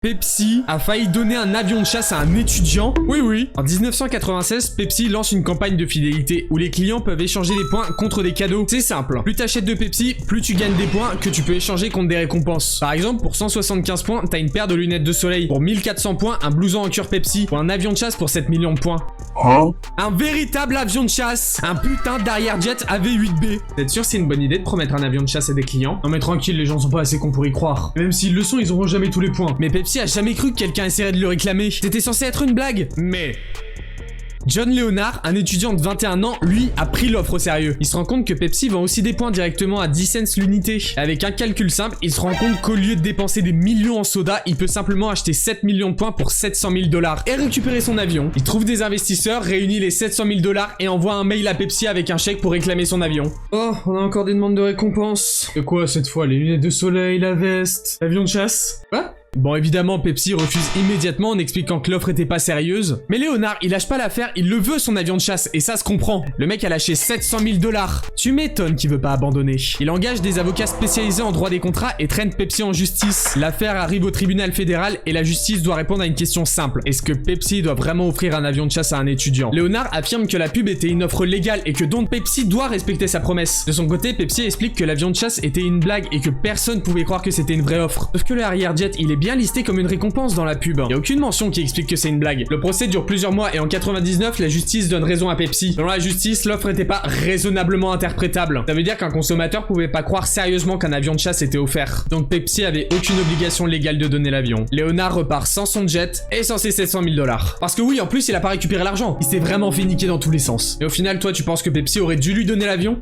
Pepsi a failli donner un avion de chasse à un étudiant. Oui. En 1996, Pepsi lance une campagne de fidélité où les clients peuvent échanger des points contre des cadeaux. C'est simple. Plus t'achètes de Pepsi, plus tu gagnes des points que tu peux échanger contre des récompenses. Par exemple, pour 175 points, t'as une paire de lunettes de soleil. Pour 1400 points, un blouson en cuir Pepsi. Pour un avion de chasse pour 7 millions de points. Un véritable avion de chasse. Un putain d'arrière-jet AV8B. T'es sûr c'est une bonne idée de promettre un avion de chasse à des clients? Non mais tranquille, les gens sont pas assez cons pour y croire. Même s'ils le sont, ils auront jamais tous les points. Mais Pepsi a jamais cru que quelqu'un essaierait de le réclamer. C'était censé être une blague. Mais... John Leonard, un étudiant de 21 ans, lui, a pris l'offre au sérieux. Il se rend compte que Pepsi vend aussi des points directement à 10 cents l'unité. Avec un calcul simple, il se rend compte qu'au lieu de dépenser des millions en soda, il peut simplement acheter 7 millions de points pour 700 000 $ et récupérer son avion. Il trouve des investisseurs, réunit les 700 000 $ et envoie un mail à Pepsi avec un chèque pour réclamer son avion. Oh, on a encore des demandes de récompense. De quoi cette fois? Les lunettes de soleil, la veste, l'avion de chasse? Quoi? Bon, évidemment, Pepsi refuse immédiatement en expliquant que l'offre était pas sérieuse. Mais Léonard, il lâche pas l'affaire, il le veut son avion de chasse, et ça se comprend. Le mec a lâché 700 000 $. Tu m'étonnes qu'il veut pas abandonner. Il engage des avocats spécialisés en droit des contrats et traîne Pepsi en justice. L'affaire arrive au tribunal fédéral et la justice doit répondre à une question simple. Est-ce que Pepsi doit vraiment offrir un avion de chasse à un étudiant? Léonard affirme que la pub était une offre légale et que donc Pepsi doit respecter sa promesse. De son côté, Pepsi explique que l'avion de chasse était une blague et que personne pouvait croire que c'était une vraie offre. Sauf que le arrière-jet, il est bien listé comme une récompense dans la pub. Y a aucune mention qui explique que c'est une blague. Le procès dure plusieurs mois et en 99, la justice donne raison à Pepsi. Selon la justice, l'offre était pas raisonnablement interprétable. Ça veut dire qu'un consommateur pouvait pas croire sérieusement qu'un avion de chasse était offert. Donc Pepsi avait aucune obligation légale de donner l'avion. Léonard repart sans son jet et sans ses 700 000 $. Parce que oui, en plus, il a pas récupéré l'argent. Il s'est vraiment fait niquer dans tous les sens. Et au final, toi, tu penses que Pepsi aurait dû lui donner l'avion?